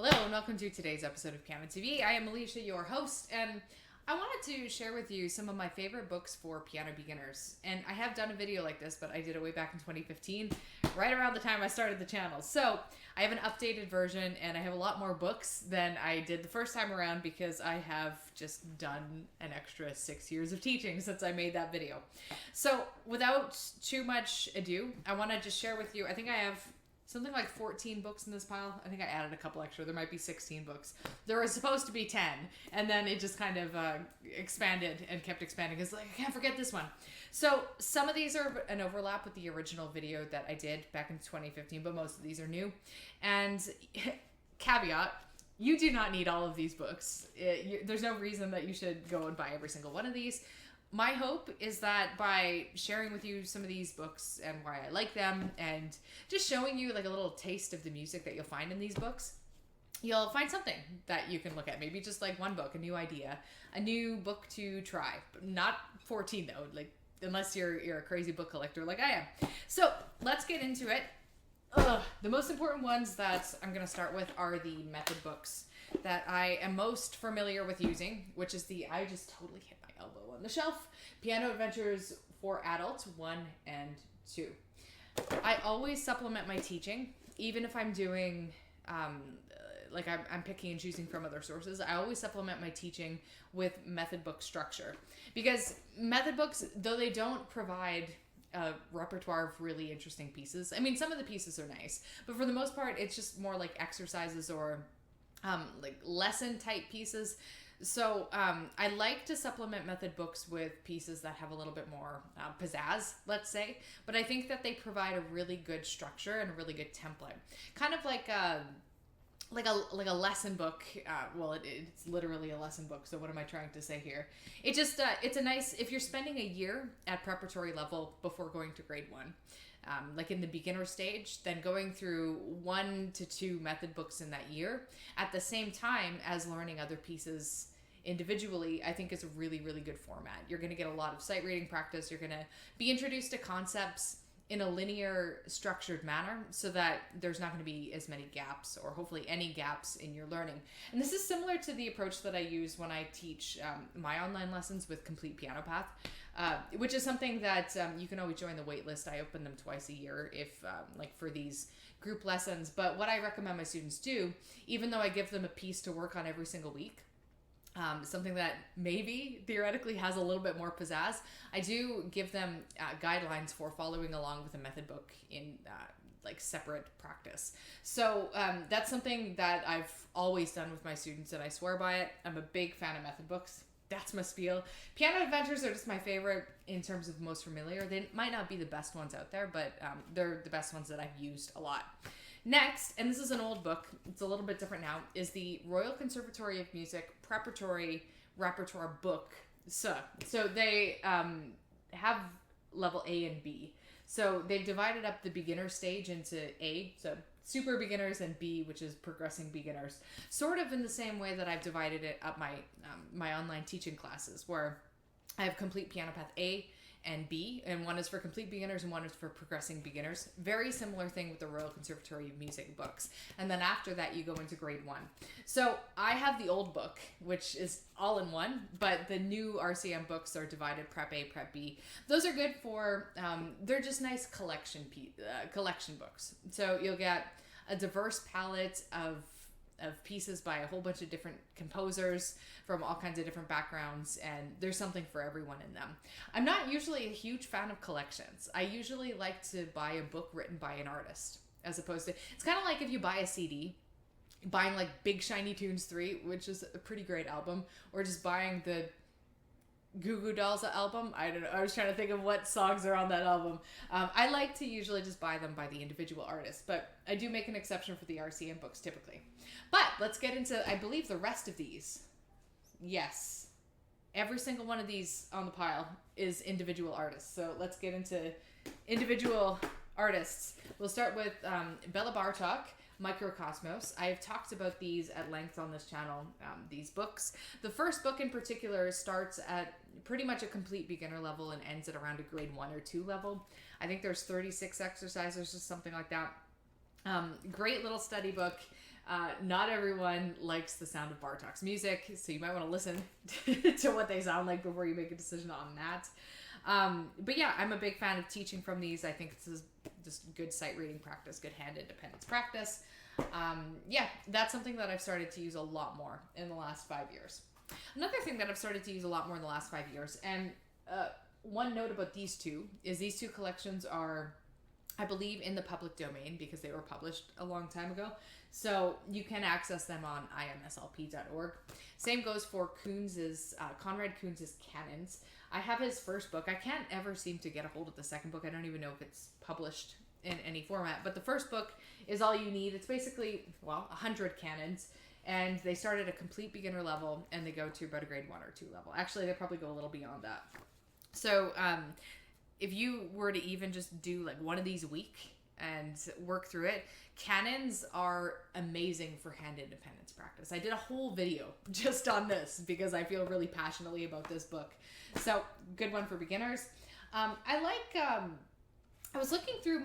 Hello and welcome to today's episode of pianoTV. I am Allysia, your host, and I wanted to share with you some of my favorite books for piano beginners. And I have done a video like this, but I did it way back in 2015, right around the time I started the channel. So I have an updated version and I have a lot more books than I did the first time around because I have just done an extra 6 years of teaching since I made that video. So without too much ado, I want to just share with you, I think I have something like 14 books in this pile. I think I added a couple extra. There might be 16 books. There was supposed to be 10, and then it just kind of expanded and kept expanding. It's like, I can't forget this one. So some of these are an overlap with the original video that I did back in 2015, but most of these are new. And caveat, you do not need all of these books. There's no reason that you should go and buy every single one of these. My hope is that by sharing with you some of these books and why I like them and just showing you like a little taste of the music that you'll find in these books, you'll find something that you can look at. Maybe just like one book, a new idea, a new book to try. Not 14 though, like unless you're a crazy book collector like I am. So let's get into it. The most important ones that I'm going to start with are the method books that I am most familiar with using, which is I just totally hit my elbow on the shelf, Piano Adventures for Adults 1 and 2. I always supplement my teaching, even if I'm doing, I'm picking and choosing from other sources. I always supplement my teaching with method book structure, because method books, though they don't provide a repertoire of really interesting pieces. I mean, some of the pieces are nice, but for the most part, it's just more like exercises or like lesson type pieces. So I like to supplement method books with pieces that have a little bit more pizzazz, let's say, but I think that they provide a really good structure and a really good template, kind of like a lesson book. It's literally a lesson book. So what am I trying to say here? It just it's a nice, if you're spending a year at preparatory level before going to grade 1. Like in the beginner stage, then going through 1 to 2 method books in that year at the same time as learning other pieces individually, I think is a really, really good format. You're going to get a lot of sight reading practice. You're going to be introduced to concepts in a linear, structured manner so that there's not going to be as many gaps, or hopefully any gaps in your learning. And this is similar to the approach that I use when I teach my online lessons with Complete Piano Path, which is something that you can always join the wait list. I open them twice a year if for these group lessons. But what I recommend my students do, even though I give them a piece to work on every single week, something that maybe theoretically has a little bit more pizzazz, I do give them guidelines for following along with a method book in separate practice. So that's something that I've always done with my students, and I swear by it. I'm a big fan of method books. That's my spiel. Piano Adventures are just my favorite in terms of most familiar. They might not be the best ones out there, but they're the best ones that I've used a lot. Next, and this is an old book, it's a little bit different now, is the Royal Conservatory of Music Preparatory Repertoire Book. So they have level A and B. So they've divided up the beginner stage into A, so super beginners, and B, which is progressing beginners. Sort of in the same way that I've divided it up my online teaching classes, where I have Complete Piano Path A and B, and one is for complete beginners and one is for progressing beginners. Very similar thing with the Royal Conservatory of Music books. And then after that, you go into grade 1. So I have the old book, which is all in one, but the new RCM books are divided Prep A, Prep B. Those are good for, they're just nice collection books. So you'll get a diverse palette of pieces by a whole bunch of different composers from all kinds of different backgrounds, and there's something for everyone in them. I'm not usually a huge fan of collections. I usually like to buy a book written by an artist, as opposed to, it's kind of like if you buy a CD, buying like Big Shiny Tunes 3, which is a pretty great album, or just buying the Goo Goo Dolls album. I don't know. I was trying to think of what songs are on that album. I like to usually just buy them by the individual artist, but I do make an exception for the RCM books typically. But let's get into, I believe, the rest of these. Yes. Every single one of these on the pile is individual artists. So let's get into individual artists. We'll start with Bella Bartok, Microcosmos. I have talked about these at length on this channel, these books. The first book in particular starts at pretty much a complete beginner level and ends at around a grade 1 or 2 level. I think there's 36 exercises or something like that. Great little study book. Not everyone likes the sound of Bartok's music, so you might want to listen to what they sound like before you make a decision on that. But yeah, I'm a big fan of teaching from these. I think this is just good sight reading practice, good hand independence practice. Yeah, that's something that I've started to use a lot more in the last 5 years. Another thing that I've started to use a lot more in the last 5 years, and one note about these two is these two collections are, I believe, in the public domain because they were published a long time ago. So you can access them on imslp.org. Same goes for Conrad Kunz's Canons. I have his first book. I can't ever seem to get a hold of the second book. I don't even know if it's published in any format. But the first book is all you need. It's basically, 100 canons. And they start at a complete beginner level and they go to about a grade 1 or 2 level. Actually, they probably go a little beyond that. So if you were to even just do like one of these a week and work through it, canons are amazing for hand independence practice. I did a whole video just on this because I feel really passionately about this book. So good one for beginners. I was looking through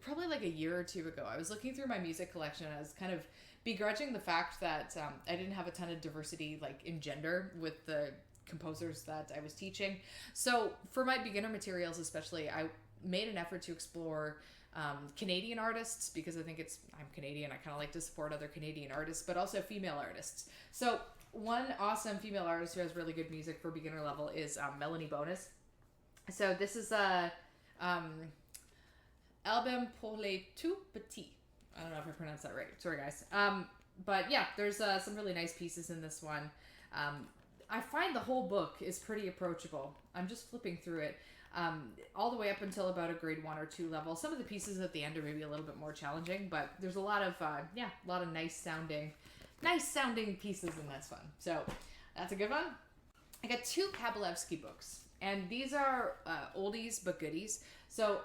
probably like a year or two ago, I was looking through my music collection. I was kind of begrudging the fact that I didn't have a ton of diversity like in gender with the composers that I was teaching. So for my beginner materials especially, I made an effort to explore Canadian artists because I'm Canadian. I kind of like to support other Canadian artists, but also female artists. So one awesome female artist who has really good music for beginner level is Melanie Bonus. So this is a album pour les tout petits. I don't know if I pronounced that right. Sorry, guys. But yeah, there's some really nice pieces in this one. I find the whole book is pretty approachable. I'm just flipping through it. All the way up until about a grade 1 or 2 level. Some of the pieces at the end are maybe a little bit more challenging, but there's a lot of nice sounding pieces in this one. So that's a good one. I got 2 Kabalevsky books, and these are oldies but goodies. So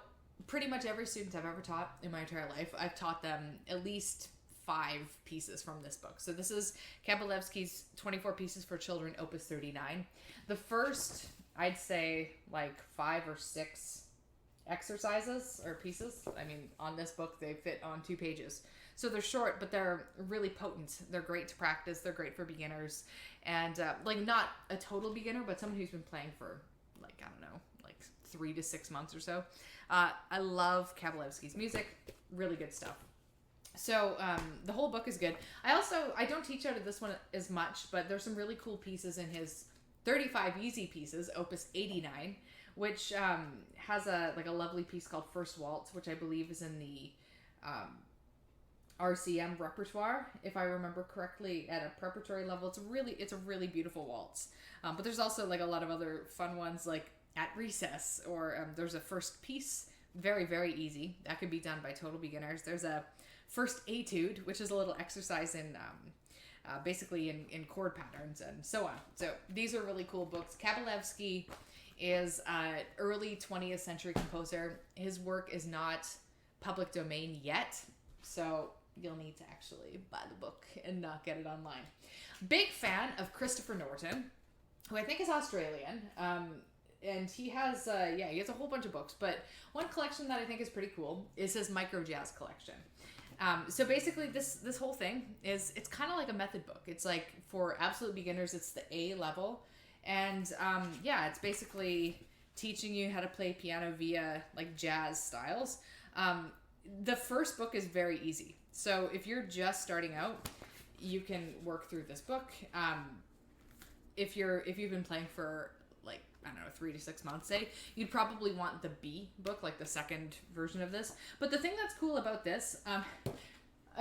pretty much every student I've ever taught in my entire life, I've taught them at least 5 pieces from this book. So this is Kabalevsky's 24 Pieces for Children, Opus 39. The first, I'd say, like 5 or 6 exercises or pieces. I mean, on this book, they fit on 2 pages. So they're short, but they're really potent. They're great to practice. They're great for beginners. And not a total beginner, but someone who's been playing for 3 to 6 months or so. I love Kabalevsky's music. Really good stuff. So the whole book is good. I don't teach out of this one as much, but there's some really cool pieces in his 35 easy pieces, Opus 89, which has a lovely piece called First Waltz, which I believe is in the RCM repertoire, if I remember correctly, at a preparatory level. It's a really beautiful waltz. But there's also a lot of other fun ones like At Recess, or there's a first piece, very, very easy. That could be done by total beginners. There's a first etude, which is a little exercise in basically in chord patterns and so on. So these are really cool books. Kabalevsky is an early 20th century composer. His work is not public domain yet, so you'll need to actually buy the book and not get it online. Big fan of Christopher Norton, who I think is Australian. And he has a whole bunch of books, but one collection that I think is pretty cool is his micro jazz collection. So basically this whole thing it's kind of like a method book. It's like for absolute beginners, it's the A level. And it's basically teaching you how to play piano via jazz styles. The first book is very easy. So if you're just starting out, you can work through this book. If you've been playing for 3 to 6 months, say, you'd probably want the B book, the second version of this. But the thing that's cool about this, I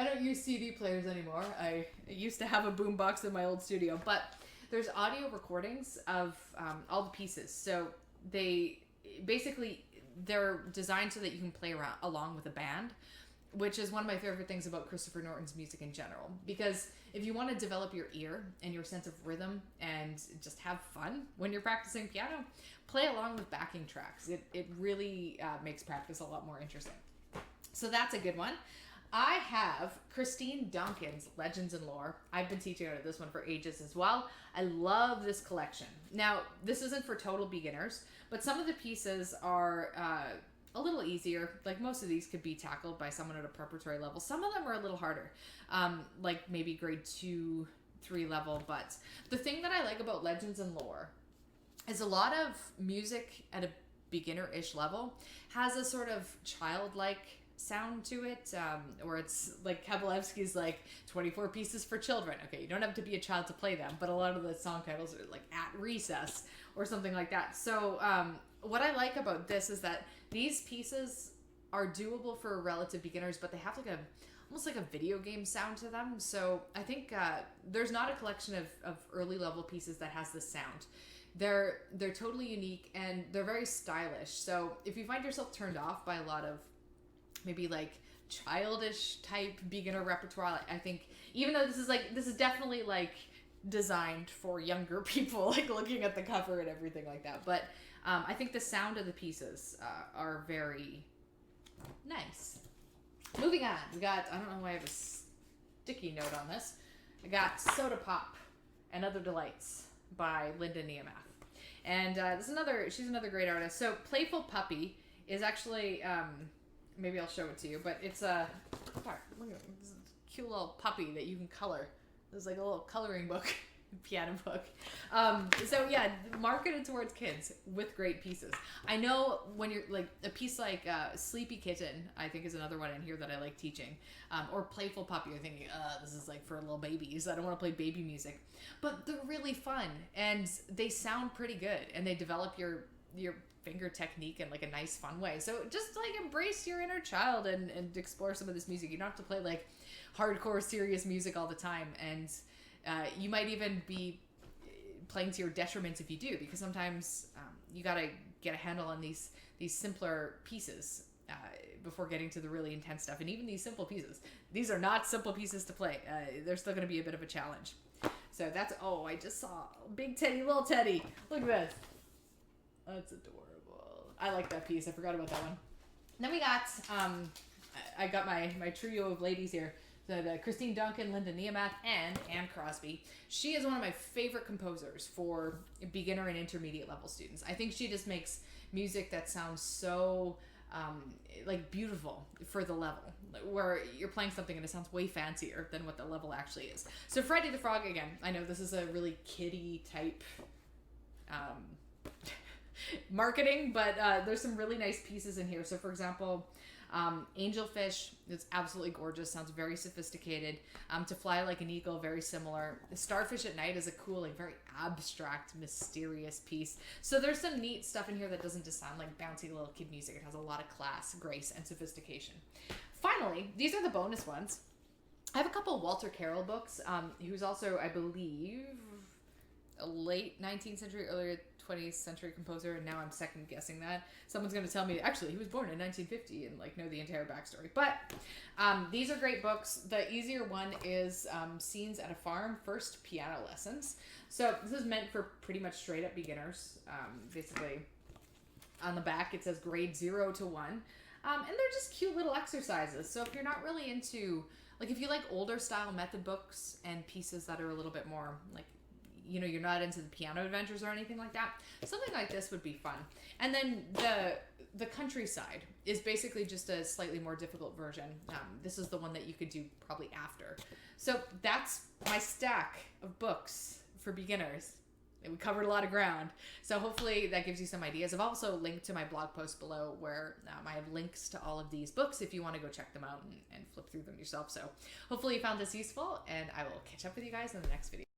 don't use CD players anymore. I used to have a boombox in my old studio, but there's audio recordings of all the pieces. So they're designed so that you can play along with a band, which is one of my favorite things about Christopher Norton's music in general. Because if you want to develop your ear and your sense of rhythm and just have fun when you're practicing piano, play along with backing tracks. It really makes practice a lot more interesting. So that's a good one. I have Christina Duncan's Legends and Lore. I've been teaching out of this one for ages as well. I love this collection. Now, this isn't for total beginners, but some of the pieces are a little easier. Like most of these could be tackled by someone at a preparatory level. Some of them are a little harder, like maybe grade 2, 3 level. But the thing that I like about Legends and Lore is a lot of music at a beginner-ish level has a sort of childlike sound to it, or it's like Kabalevsky's like 24 pieces for children. Okay, you don't have to be a child to play them, but a lot of the song titles are like At Recess or something like that. So what I like about this is that these pieces are doable for relative beginners, but they have like almost like a video game sound to them. So I think there's not a collection of early level pieces that has this sound. They're totally unique and they're very stylish. So if you find yourself turned off by a lot of maybe like childish type beginner repertoire, I think even though this is definitely like designed for younger people, like looking at the cover and everything like that, but I think the sound of the pieces are very nice. Moving on, we got, I don't know why I have a sticky note on this, I got Soda Pop and Other Delights by Linda Neomath, and she's another great artist. So Playful Puppy is actually maybe I'll show it to you, but it's a look at this cute little puppy that you can color. There's like a little coloring book, piano book. So yeah, marketed towards kids with great pieces. I know when you're like a piece like Sleepy Kitten, I think is another one in here that I like teaching, or Playful Puppy. You're thinking, this is like for little babies. I don't want to play baby music, but they're really fun and they sound pretty good, and they develop your finger technique in like a nice fun way. So just like embrace your inner child and explore some of this music. You don't have to play like hardcore serious music all the time, and you might even be playing to your detriment if you do, because sometimes you got to get a handle on these simpler pieces before getting to the really intense stuff. And even these simple pieces, these are not simple pieces to play. They're still going to be a bit of a challenge. So that's, I just saw Big Teddy, Little Teddy. Look at this. That's adorable. I like that piece. I forgot about that one. Then we got, I got my trio of ladies here. The Christina Duncan, Linda Neomath, and Anne Crosby. She is one of my favorite composers for beginner and intermediate level students. I think she just makes music that sounds so like beautiful for the level, where you're playing something and it sounds way fancier than what the level actually is. So Freddy the Frog, again, I know this is a really kiddie type marketing, but there's some really nice pieces in here. So for example, Angelfish is absolutely gorgeous, sounds very sophisticated. To Fly Like an Eagle, very similar. Starfish at Night is a cool, like very abstract, mysterious piece. So there's some neat stuff in here that doesn't just sound like bouncy little kid music. It has a lot of class, grace, and sophistication. Finally, these are the bonus ones. I have a couple Walter Carroll books, who's also, I believe, a late 19th century, earlier 20th century composer, and now I'm second guessing that. Someone's going to tell me, actually, he was born in 1950 and like know the entire backstory. But these are great books. The easier one is Scenes at a Farm, First Piano Lessons. So this is meant for pretty much straight up beginners. Basically, on the back it says grade 0 to 1. And they're just cute little exercises. So if you're not really into, like if you like older style method books and pieces that are a little bit more like, you're not into the piano adventures or anything like that, something like this would be fun. And then the countryside is basically just a slightly more difficult version. This is the one that you could do probably after. So that's my stack of books for beginners. We covered a lot of ground. So hopefully that gives you some ideas. I've also linked to my blog post below where I have links to all of these books if you want to go check them out and flip through them yourself. So hopefully you found this useful, and I will catch up with you guys in the next video.